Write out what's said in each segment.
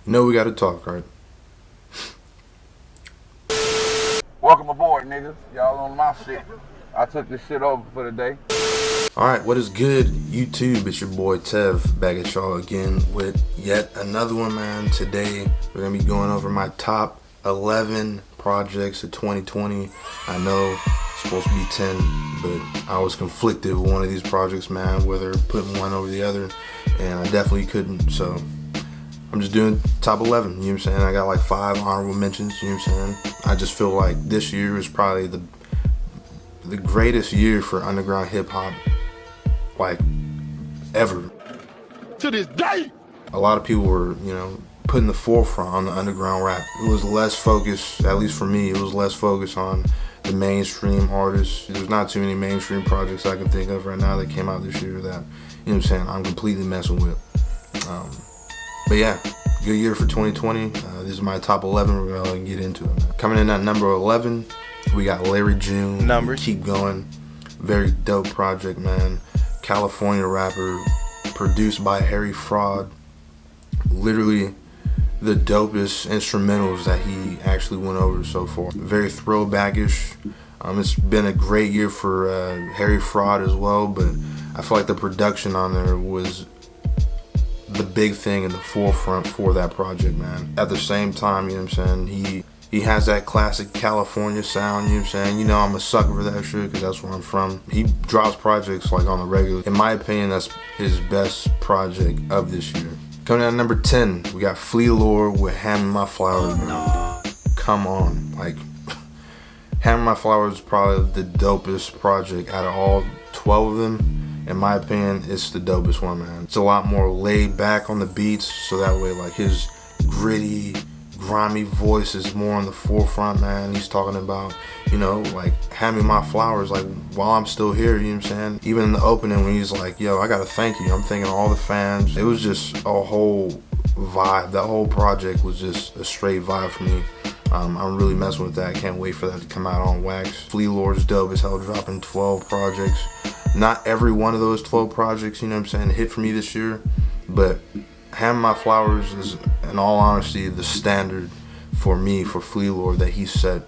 You know we gotta talk, right? Welcome aboard, niggas. Y'all on my shit. I took this shit over for the day. Alright, what is good, YouTube? It's your boy Tev back at y'all again with yet another one, man. Today, we're gonna be going over my top 11 projects of 2020. I know it's supposed to be 10, but I was conflicted with one of these projects, man, whether putting one over the other, and I definitely couldn't, so I'm just doing top 11, you know what I'm saying? I got like 5 honorable mentions, you know what I'm saying? I just feel like this year is probably the greatest year for underground hip-hop, like, ever. To this day! A lot of people were, you know, putting the forefront on the underground rap. It was less focused, at least for me, it was less focused on the mainstream artists. There's not too many mainstream projects I can think of right now that came out this year that, you know what I'm saying, I'm completely messing with. But yeah, good year for 2020. This is my top 11. We're gonna get into it. Coming in at number 11, we got Larry June. Numbers. Keep Going. Very dope project, man. California rapper, produced by Harry Fraud. Literally the dopest instrumentals that he actually went over so far. Very throwbackish. It's been a great year for Harry Fraud as well, but I feel like the production on there was the big thing in the forefront for that project, man. At the same time, you know what I'm saying, he has that classic California sound, you know what I'm saying? You know I'm a sucker for that shit because that's where I'm from. He drops projects like on the regular. In my opinion, that's his best project of this year. Coming in at number 10, we got Flealord with Hand Me My Flowers, bro. Come on, like, Hand Me My Flowers is probably the dopest project out of all 12 of them. In my opinion, it's the dopest one, man. It's a lot more laid back on the beats, so that way, like, his gritty, grimy voice is more on the forefront, man. He's talking about, you know, like, hand me my flowers, like, while I'm still here, you know what I'm saying? Even in the opening when he's like, yo, I gotta thank you. I'm thanking all the fans. It was just a whole vibe. That whole project was just a straight vibe for me. I'm really messing with that. I can't wait for that to come out on wax. Flealord's dope as hell, dropping 12 projects. Not every one of those 12 projects, you know what I'm saying, hit for me this year, but Hand Me My Flowers is, in all honesty, the standard for me, for Flealord, that he set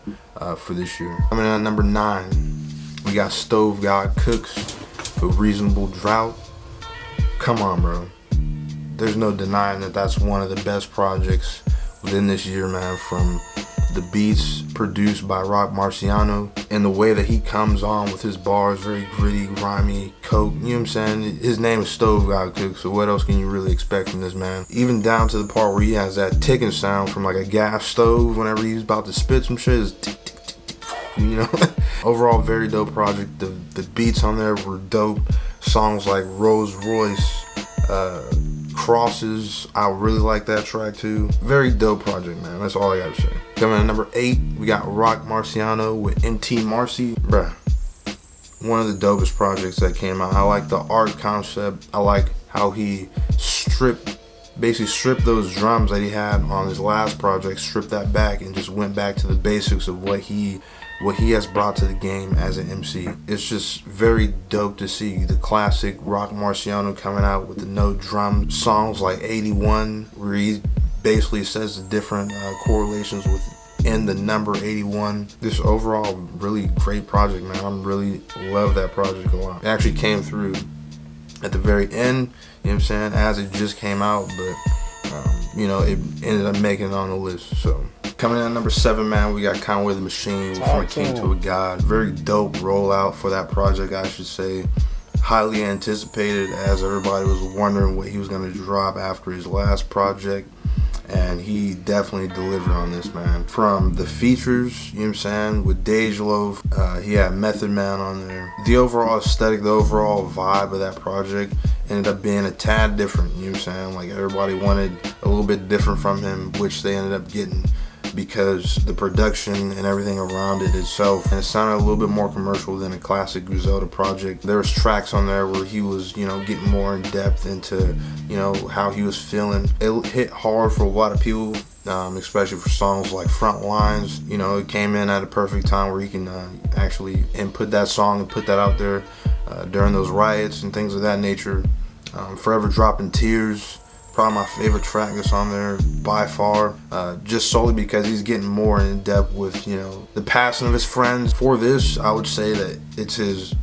for this year. Coming in at number 9, we got Stove God Cooks with Reasonable Drought. Come on, bro. There's no denying that that's one of the best projects within this year, man, from the beats produced by Rock Marciano and the way that he comes on with his bars, very gritty, grimy, coke, you know what I'm saying? His name is Stove God Cook, so what else can you really expect from this man? Even down to the part where he has that ticking sound from like a gas stove whenever he's about to spit some shit, is tick, tick, tick, tick, you know? Overall, very dope project. The beats on there were dope. Songs like Rolls Royce, Crosses, I really like that track too. Very dope project, man. That's all I gotta say. Coming in at number 8, we got Rock Marciano with MT Marcy. Bruh, one of the dopest projects that came out. I like the art concept. I like how he basically stripped those drums that he had on his last project, stripped that back and just went back to the basics of what he has brought to the game as an MC. It's just very dope to see the classic Rock Marciano coming out with the no drum songs like 81, where he basically says the different correlations within the number 81. This overall really great project, man. I really love that project a lot. It actually came through at the very end, you know what I'm saying, as it just came out, but you know, it ended up making it on the list. So coming in at number 7, man, we got Conway the Machine from a King to a God. Very dope rollout for that project, I should say. Highly anticipated, as everybody was wondering what he was going to drop after his last project. And he definitely delivered on this, man. From the features, you know what I'm saying, with Dej Loaf, he had Method Man on there. The overall aesthetic, the overall vibe of that project ended up being a tad different, you know what I'm saying? Like, everybody wanted a little bit different from him, which they ended up getting, because the production and everything around it itself, and it sounded a little bit more commercial than a classic Griselda project. There was tracks on there where he was, you know, getting more in depth into, you know, how he was feeling. It hit hard for a lot of people, especially for songs like Front Lines. You know, it came in at a perfect time where he can actually input that song and put that out there during those riots and things of that nature. Forever Dropping Tears, Probably my favorite track that's on there by far, just solely because he's getting more in depth with, you know, the passing of his friends. For this, I would say that it's his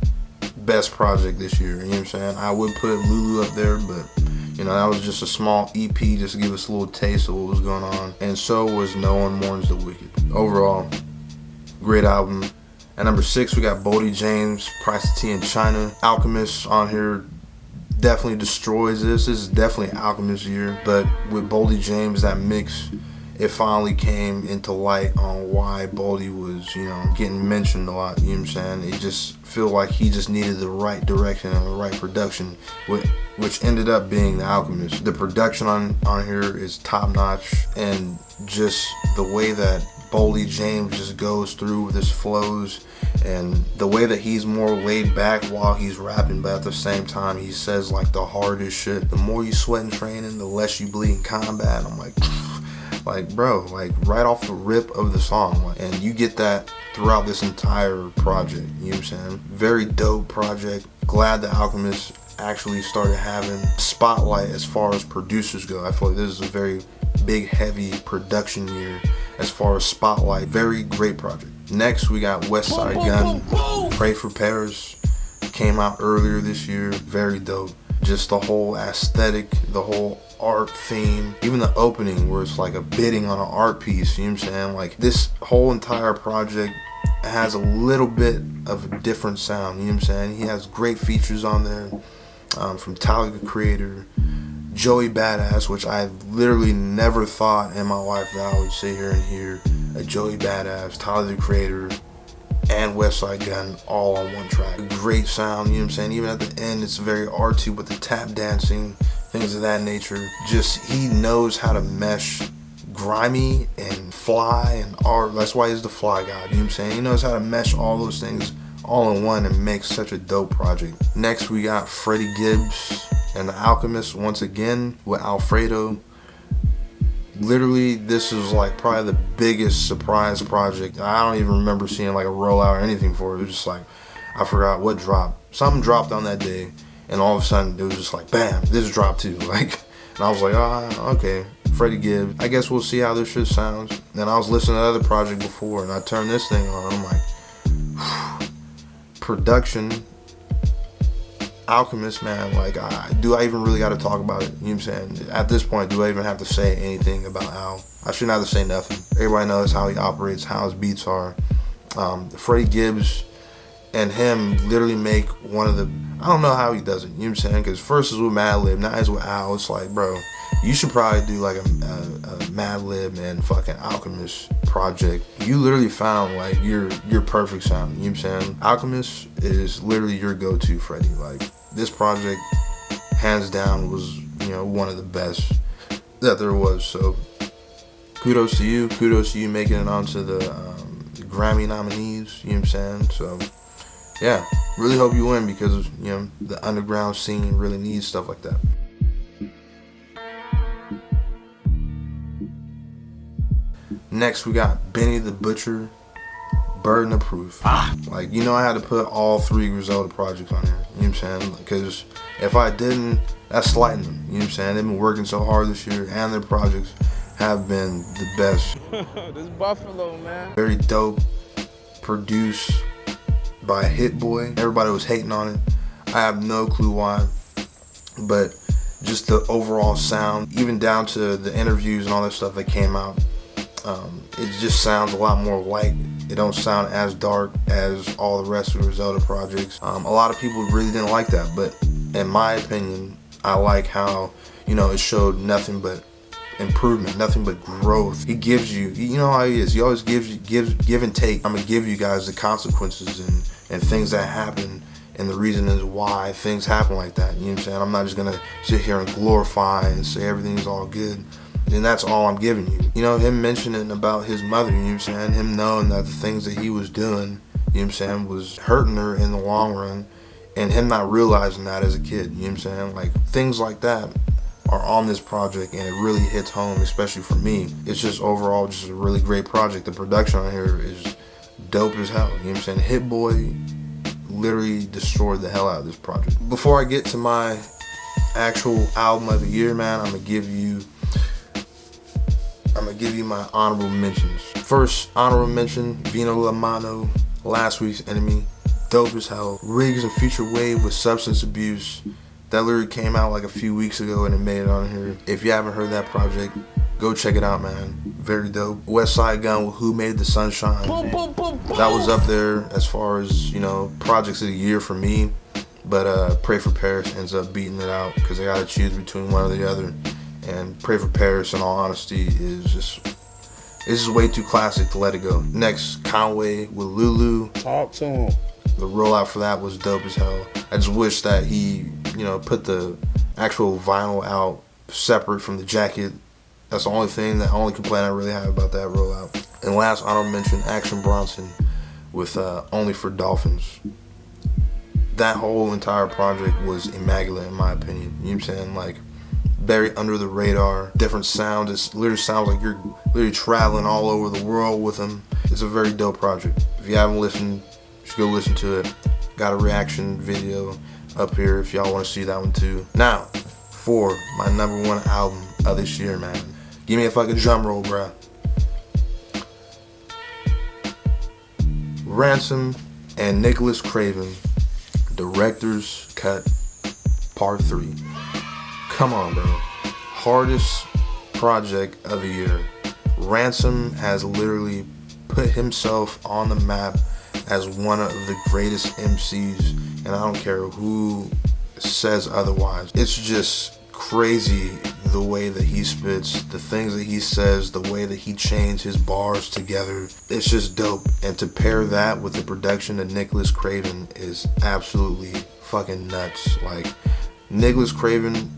best project this year, you know what I'm saying? I would put Lulu up there, but you know, that was just a small EP just to give us a little taste of what was going on. And so was No One Mourns the Wicked. Overall, great album. At number 6, we got Baldi James, Price of Tea in China. Alchemist on here definitely destroys this. This is definitely Alchemist year. But with Baldi James, that mix, it finally came into light on why Baldi was, you know, getting mentioned a lot, you know what I'm saying? It just feel like he just needed the right direction and the right production, which ended up being The Alchemist. The production on here is top notch, and just the way that Baldi James just goes through with his flows, and the way that he's more laid back while he's rapping, but at the same time he says like the hardest shit. The more you sweat in training, the less you bleed in combat. I'm like bro, like right off the rip of the song, and you get that throughout this entire project, you know what I'm saying? Very dope project. Glad The Alchemist actually started having spotlight as far as producers go. I feel like this is a very big, heavy production year as far as spotlight. Very great project. Next, we got Westside Gunn, Pray for Paris. Came out earlier this year. Very dope. Just the whole aesthetic, the whole art theme, even the opening where it's like a bidding on an art piece, you know what I'm saying? Like, this whole entire project has a little bit of a different sound, you know what I'm saying? He has great features on there, from Tyler the Creator, Joey Badass, which I literally never thought in my life that I would sit here and hear a Joey Badass, Tyler the Creator, and Westside Gunn all on one track. Great sound, you know what I'm saying? Even at the end, it's very artsy with the tap dancing, things of that nature. Just, he knows how to mesh grimy and fly and art. That's why he's the fly god, you know what I'm saying? He knows how to mesh all those things all in one and make such a dope project. Next, we got Freddy Gibbs and The Alchemist once again with Alfredo. Literally, this is like probably the biggest surprise project. I don't even remember seeing like a rollout or anything for it. It was just like, I forgot what dropped. Something dropped on that day, and all of a sudden it was just like, bam, this dropped too. Like, and I was like, okay, Freddy Gibbs. I guess we'll see how this shit sounds. And I was listening to other project before, and I turned this thing on. I'm like, production, Alchemist, man, like, do I even really got to talk about it? You know what I'm saying? At this point, do I even have to say anything about Al? I shouldn't have to say nothing. Everybody knows how he operates, how his beats are. Freddie Gibbs and him literally make one of the, I don't know how he does it, you know what I'm saying? Because first is with Madlib, now he's with Al. It's like, bro, you should probably do like a Madlib and fucking Alchemist project. You literally found like your perfect sound, you know what I'm saying? Alchemist is literally your go-to, Freddy. Like, this project, hands down, was, you know, one of the best that there was. So kudos to you making it onto the Grammy nominees, you know what I'm saying? So yeah, really hope you win, because, you know, the underground scene really needs stuff like that. Next, we got Benny the Butcher, Burden of Proof. Like, you know, I had to put all 3 Griselda projects on here, you know what I'm saying? Because if I didn't, that's slighting them, you know what I'm saying? They've been working so hard this year, and their projects have been the best. This Buffalo, man. Very dope, produced by Hit Boy. Everybody was hating on it. I have no clue why, but just the overall sound, even down to the interviews and all that stuff that came out, it just sounds a lot more light. It don't sound as dark as all the rest of the Griselda projects. A lot of people really didn't like that, but in my opinion, I like how, you know, it showed nothing but improvement, nothing but growth. He gives you, you know how he is, he always gives give and take. I'm gonna give you guys the consequences and things that happen, and the reason is why things happen like that, you know what I'm saying? I'm not just gonna sit here and glorify and say everything's all good, and that's all I'm giving you. You know, him mentioning about his mother, you know what I'm saying? Him knowing that the things that he was doing, you know what I'm saying, was hurting her in the long run, and him not realizing that as a kid, you know what I'm saying? Like, things like that are on this project, and it really hits home, especially for me. It's just overall just a really great project. The production on here is dope as hell, you know what I'm saying? Hit Boy literally destroyed the hell out of this project. Before I get to my actual album of the year, man, I'm gonna give you my honorable mentions. First honorable mention, Vino La Mano, Last Week's Enemy. Dope as hell. Riggs and Future Wave with Substance Abuse. That literally came out like a few weeks ago and it made it on here. If you haven't heard that project, go check it out, man. Very dope. Westside Gunn with Who Made the Sunshine. Boom, boom, boom, boom. That was up there as far as, you know, projects of the year for me. But Pray for Paris ends up beating it out because I gotta choose between one or the other. And Pray for Paris, in all honesty, is just way too classic to let it go. Next, Conway with Lulu. Talk to him. The rollout for that was dope as hell. I just wish that he, you know, put the actual vinyl out separate from the jacket. That's the only complaint I really have about that rollout. And last honorable mention, Action Bronson with Only for Dolphins. That whole entire project was immaculate in my opinion. You know what I'm saying? Like, very under the radar, different sounds. It literally sounds like you're literally traveling all over the world with them. It's a very dope project. If you haven't listened, you should go listen to it. Got a reaction video up here if y'all want to see that one too. Now, for my #1 album of this year, man. Give me a fucking drum roll, bruh. Ransom and Nicholas Craven, Director's Cut Part 3. Come on, bro. Hardest project of the year. Ransom has literally put himself on the map as one of the greatest MCs, and I don't care who says otherwise. It's just crazy the way that he spits, the things that he says, the way that he chains his bars together. It's just dope. And to pair that with the production of Nicholas Craven is absolutely fucking nuts. Like, Nicholas Craven,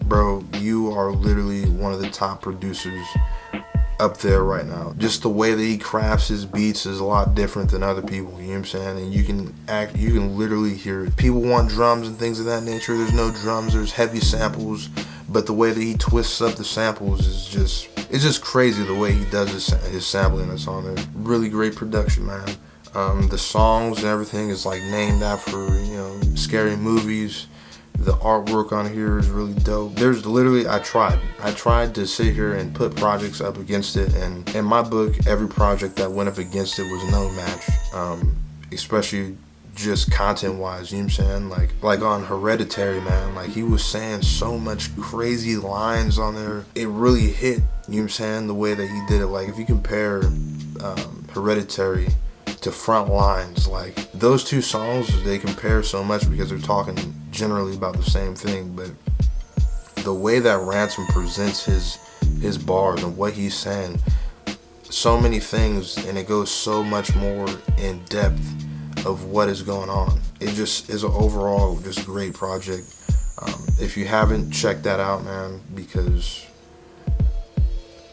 bro, you are literally one of the top producers up there right now. Just the way that he crafts his beats is a lot different than other people, you know what I'm saying? And you can literally hear it. People want drums and things of that nature. There's no drums, there's heavy samples, but the way that he twists up the samples is just crazy the way he does his sampling that's on there. Really great production, man. The songs and everything is like named after, you know, scary movies. The artwork on here is really dope. There's literally, I tried to sit here and put projects up against it, and in my book, every project that went up against it was no match, especially just content wise, you know what I'm saying? Like on Hereditary, man, like he was saying so much crazy lines on there. It really hit, you know what I'm saying, the way that he did it. Like if you compare Hereditary to Front Lines, like those two songs, they compare so much because they're talking generally about the same thing, but the way that Ransom presents his bars and what he's saying, so many things, and it goes so much more in depth of what is going on. It just is an overall just great project. If you haven't checked that out, man, because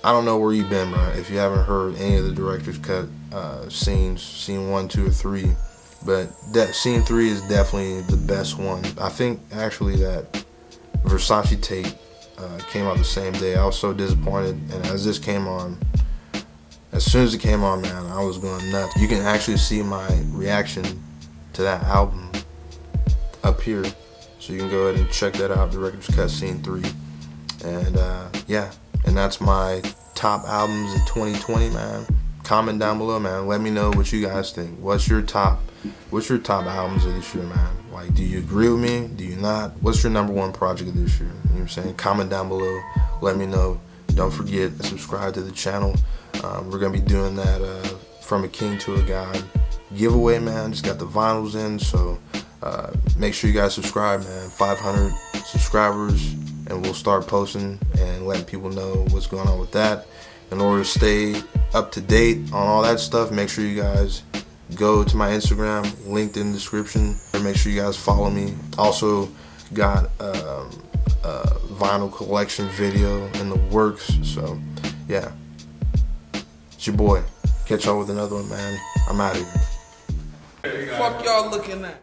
I don't know where you've been, bro, if you haven't heard any of the director's cut scenes, scene 1, 2, or 3. But that scene 3 is definitely the best one. I think actually that Versace tape came out the same day. I was so disappointed, and as soon as it came on, man, I was going nuts. You can actually see my reaction to that album up here, so you can go ahead and check that out, Director's Cut Scene 3. And yeah, and that's my top albums in 2020, man. Comment down below, man. Let me know what you guys think. What's your top albums of this year, man? Like, do you agree with me? Do you not? What's your #1 project of this year? You know what I'm saying? Comment down below. Let me know. Don't forget to subscribe to the channel. We're gonna be doing that From a King to a God giveaway, man. Just got the vinyls in, so make sure you guys subscribe, man. 500 subscribers, and we'll start posting and letting people know what's going on with that. In order to stay up to date on all that stuff, make sure you guys go to my Instagram, linked in the description, and make sure you guys follow me. Also got a vinyl collection video in the works, so yeah. It's your boy. Catch y'all with another one, man. I'm out of here. Fuck y'all looking at.